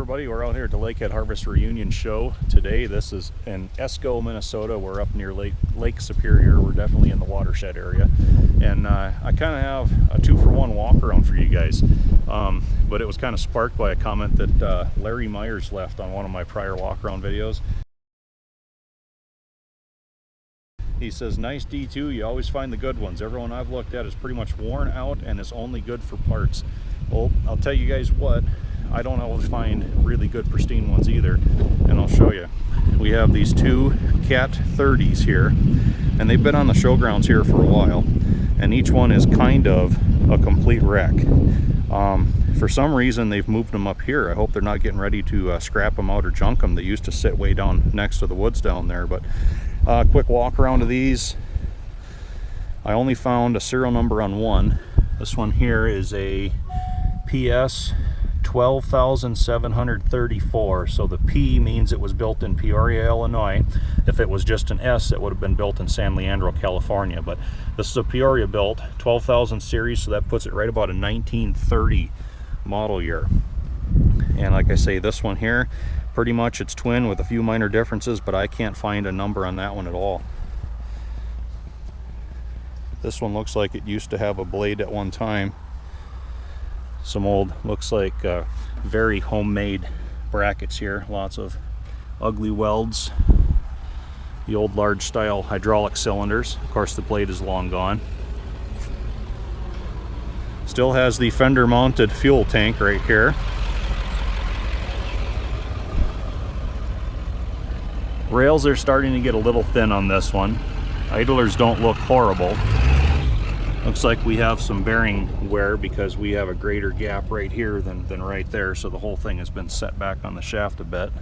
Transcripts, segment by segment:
everybody, we're out here at the Lakehead Harvest Reunion show today. This is in Esko, Minnesota. We're up near Lake Superior. We're definitely in the watershed area. And I kind of have a 2-for-1 walk around for you guys. But it was kind of sparked by a comment that Larry Myers left on one of my prior walk around videos. He says, "Nice D2, you always find the good ones. Everyone I've looked at is pretty much worn out and is only good for parts." Well, I'll tell you guys what, I don't always find really good pristine ones either, and I'll show you. We have these two Cat 30s here, and they've been on the showgrounds here for a while, and each one is kind of a complete wreck. For some reason they've moved them up here. I hope they're not getting ready to scrap them out or junk them. They used to sit way down next to the woods down there. But quick walk around of these. I only found a serial number on one. This one here is a PS 12,734. So the P means it was built in Peoria, Illinois. If it was just an S, it would have been built in San Leandro, California. But this is a Peoria built 12,000 series, so that puts it right about a 1930 model year. And like I say, this one here, pretty much it's twin with a few minor differences, but I can't find a number on that one at all. This one looks like it used to have a blade at one time. Some old, looks like very homemade brackets here. Lots of ugly welds. The old large style hydraulic cylinders. Of course the blade is long gone. Still has the fender mounted fuel tank right here. Rails are starting to get a little thin on this one. Idlers don't look horrible. Looks like we have some bearing wear because we have a greater gap right here than right there, so the whole thing has been set back on the shaft a bit.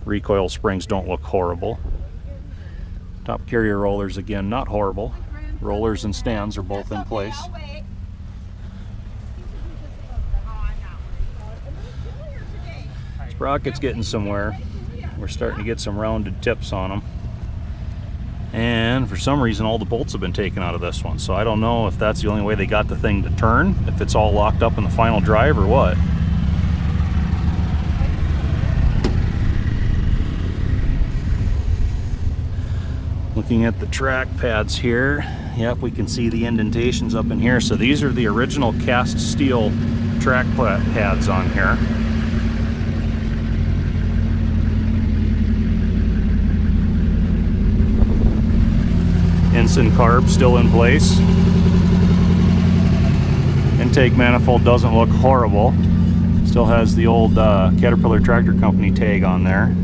Recoil springs don't look horrible. Top carrier rollers, again, not horrible. Rollers and stands are both in place. Sprocket's getting somewhere. We're starting to get some rounded tips on them. And for some reason all the bolts have been taken out of this one, so I don't know if that's the only way they got the thing to turn, if it's all locked up in the final drive or what. Looking at the track pads here, yep, we can see the indentations up in here. So these are the original cast steel track pads on here. Ensign carb still in place. Intake manifold doesn't look horrible. Still has the old Caterpillar Tractor Company tag on there.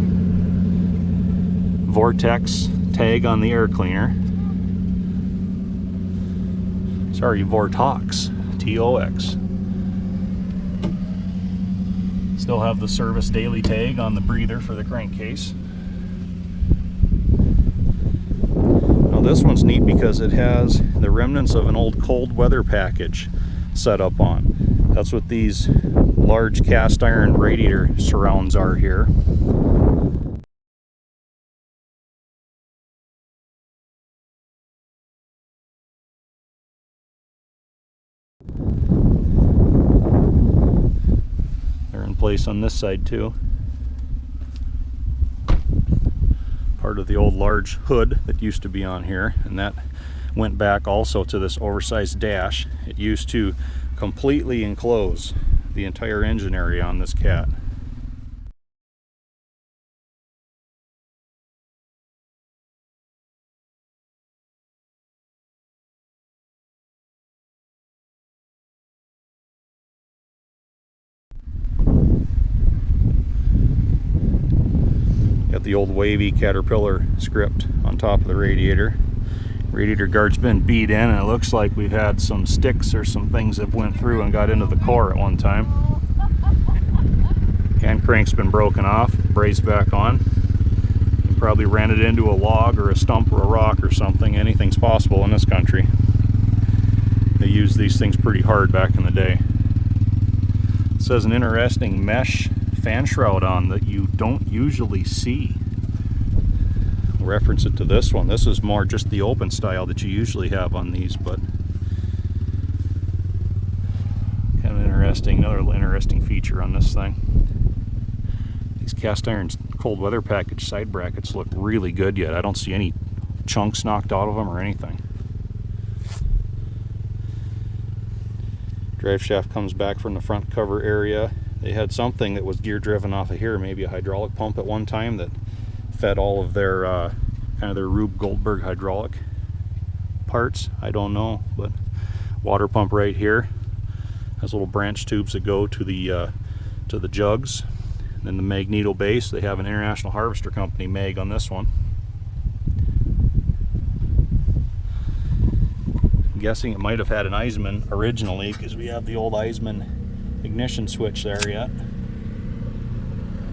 Vortex tag on the air cleaner. Sorry, Vortox, T-O-X. Still have the service daily tag on the breather for the crankcase. This one's neat because it has the remnants of an old cold weather package set up on. That's what these large cast iron radiator surrounds are here. They're in place on this side too. Part of the old large hood that used to be on here, and that went back also to this oversized dash. It used to completely enclose the entire engine area on this Cat. Got the old wavy Caterpillar script on top of the radiator. Radiator guard's been beat in, and it looks like we've had some sticks or some things that went through and got into the core at one time. Hand crank's been broken off, brazed back on. You probably ran it into a log or a stump or a rock or something. Anything's possible in this country. They used these things pretty hard back in the day. It says an interesting mesh fan shroud on that you don't usually see. I'll reference it to this one. This is more just the open style that you usually have on these, but kind of interesting. another interesting feature on this thing. These cast iron cold weather package side brackets look really good yet. I don't see any chunks knocked out of them or anything. Drive shaft comes back from the front cover area. They had something that was gear driven off of here, maybe a hydraulic pump at one time that fed all of their kind of their Rube Goldberg hydraulic parts. I don't know, but water pump right here has little branch tubes that go to the jugs. And then the magneto base, they have an International Harvester Company mag on this one. I'm guessing it might have had an Eisman originally because we have the old Eisman ignition switch there yet.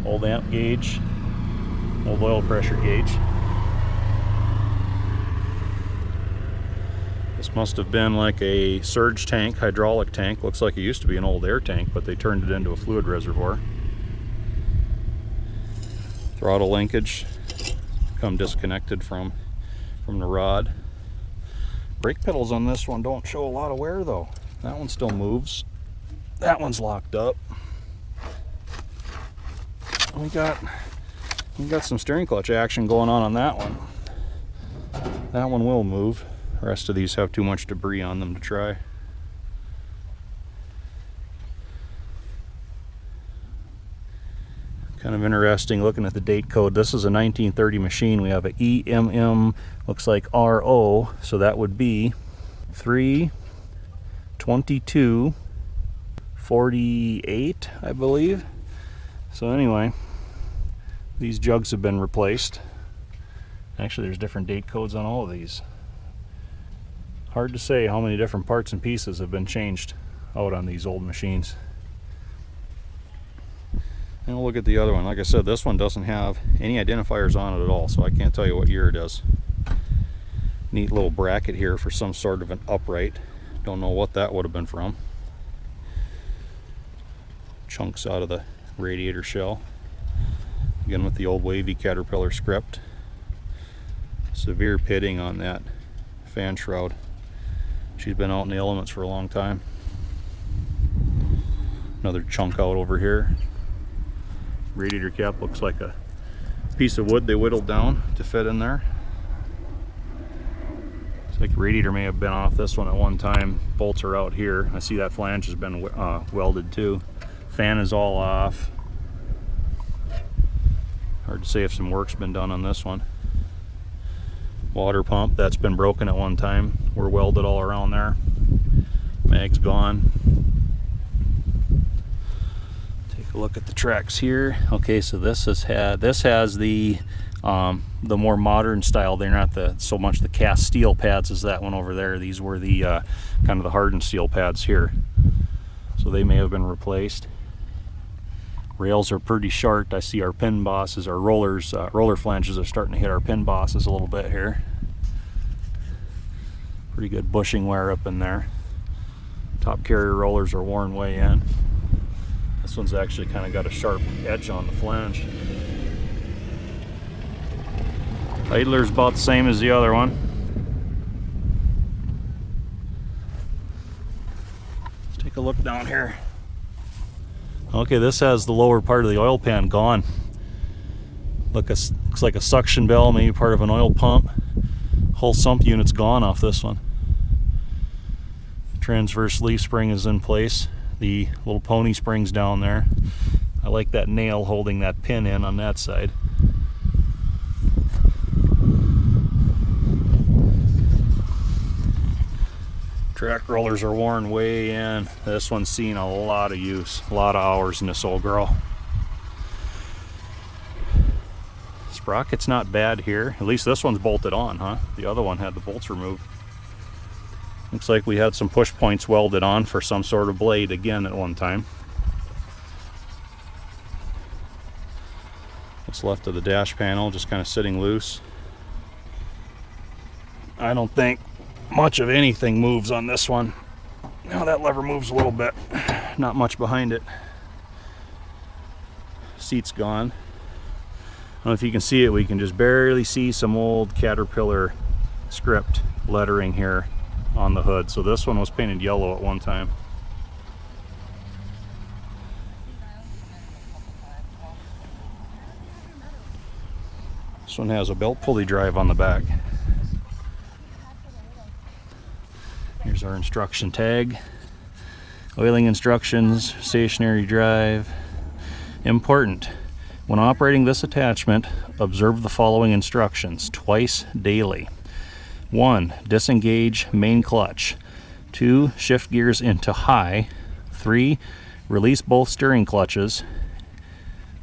Old amp gauge, old oil pressure gauge. This must have been like a surge tank, hydraulic tank. Looks like it used to be an old air tank, but they turned it into a fluid reservoir. Throttle linkage come disconnected from the rod. Brake pedals on this one don't show a lot of wear though. That one still moves. That one's locked up. We got some steering clutch action going on that one. That one will move. The rest of these have too much debris on them to try. Kind of interesting looking at the date code. This is a 1930 machine. We have a EMM, looks like RO, so that would be 3/22/48, I believe. So anyway, these jugs have been replaced. Actually, there's different date codes on all of these. Hard to say how many different parts and pieces have been changed out on these old machines. And we'll look at the other one. Like I said, this one doesn't have any identifiers on it at all, so I can't tell you what year it is. Neat little bracket here for some sort of an upright. Don't know what that would have been from. Chunks out of the radiator shell. Again with the old wavy Caterpillar script. Severe pitting on that fan shroud. She's been out in the elements for a long time. Another chunk out over here. Radiator cap looks like a piece of wood they whittled down to fit in there. Looks like the radiator may have been off this one at one time. Bolts are out here. I see that flange has been welded too. Fan is all off. Hard to say if some work's been done on this one. Water pump, that's been broken at one time. We're welded all around there. Mag's gone. Take a look at the tracks here. Okay, so this has the more modern style. They're not so much the cast steel pads as that one over there. These were the kind of the hardened steel pads here. So they may have been replaced. Rails are pretty short. I see our pin bosses, our roller flanges are starting to hit our pin bosses a little bit here. Pretty good bushing wear up in there. Top carrier rollers are worn way in. This one's actually kind of got a sharp edge on the flange. Idler's about the same as the other one. Let's take a look down here. Okay, this has the lower part of the oil pan gone. Looks like a suction bell, maybe part of an oil pump. Whole sump unit's gone off this one. Transverse leaf spring is in place. The little pony spring's down there. I like that nail holding that pin in on that side. Track rollers are worn way in. This one's seen a lot of use, a lot of hours in this old girl. Sprocket's not bad here. At least this one's bolted on, huh? The other one had the bolts removed. Looks like we had some push points welded on for some sort of blade again at one time. What's left of the dash panel just kind of sitting loose. I don't think much of anything moves on this one. Now that lever moves a little bit. Not much behind it. Seat's gone. I don't know if you can see it. We can just barely see some old Caterpillar script lettering here on the hood. So this one was painted yellow at one time. This one has a belt pulley drive on the back. Here's our instruction tag. Oiling instructions, stationary drive. Important. When operating this attachment, observe the following instructions twice daily. 1. Disengage main clutch. 2. Shift gears into high. 3. Release both steering clutches.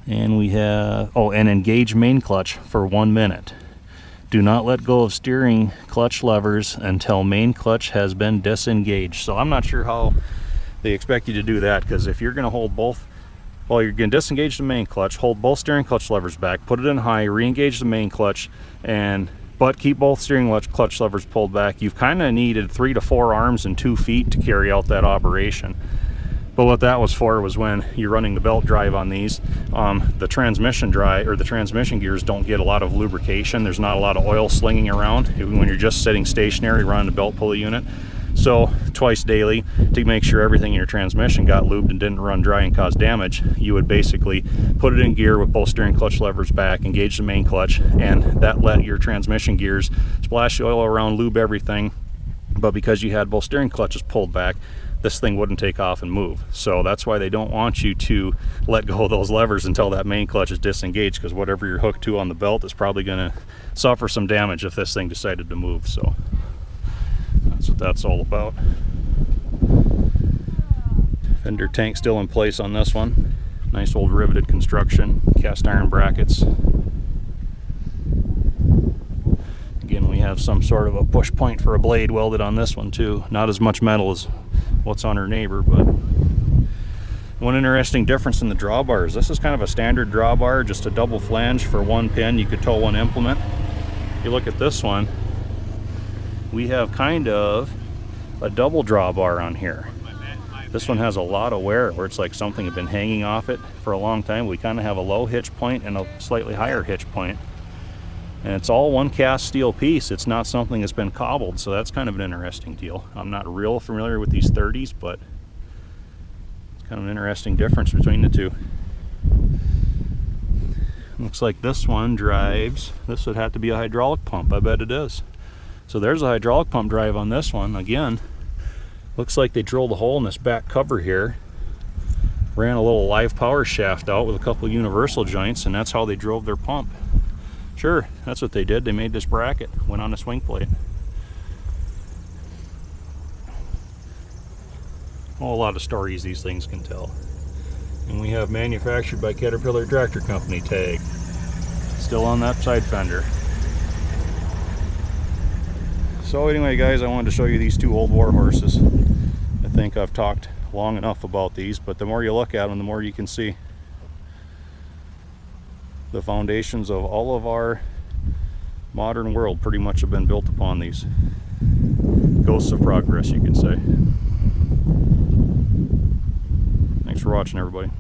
And we have, and engage main clutch for 1 minute. Do not let go of steering clutch levers until main clutch has been disengaged. So I'm not sure how they expect you to do that, because if you're going to hold both, well, you're going to disengage the main clutch, hold both steering clutch levers back, put it in high, re-engage the main clutch, but keep both steering clutch levers pulled back. You've kind of needed 3 to 4 arms and 2 feet to carry out that operation. But what that was for was when you're running the belt drive on these, the transmission drive or the transmission gears don't get a lot of lubrication. There's not a lot of oil slinging around even when you're just sitting stationary running the belt pulley unit. So twice daily, to make sure everything in your transmission got lubed and didn't run dry and cause damage, you would basically put it in gear with both steering clutch levers back, engage the main clutch, and that let your transmission gears splash the oil around, lube everything. But because you had both steering clutches pulled back, this thing wouldn't take off and move. So that's why they don't want you to let go of those levers until that main clutch is disengaged, because whatever you're hooked to on the belt is probably going to suffer some damage if this thing decided to move. So that's what that's all about. Fender tank still in place on this one. Nice old riveted construction, cast iron brackets. Again, we have some sort of a push point for a blade welded on this one too. Not as much metal as what's on her neighbor, but one interesting difference in the drawbars. This is kind of a standard drawbar, just a double flange for 1 pin. You could tow 1 implement. If you look at this one, we have kind of a double drawbar on here. This one has a lot of wear, where it's like something had been hanging off it for a long time. We kind of have a low hitch point and a slightly higher hitch point. And it's all one cast steel piece. It's not something that's been cobbled, so that's kind of an interesting deal. I'm not real familiar with these 30s, but it's kind of an interesting difference between the two. Looks like this one drives, this would have to be a hydraulic pump. I bet it is. So there's a hydraulic pump drive on this one. Again, looks like they drilled a hole in this back cover here, ran a little live power shaft out with a couple of universal joints, and that's how they drove their pump. Sure, that's what they did. They made this bracket, went on a swing plate. Oh, a lot of stories these things can tell. And we have manufactured by Caterpillar Tractor Company tag. Still on that side fender. So anyway guys, I wanted to show you these 2 old war horses. I think I've talked long enough about these, but the more you look at them, the more you can see the foundations of all of our modern world pretty much have been built upon these. Ghosts of progress, you can say. Thanks for watching, everybody.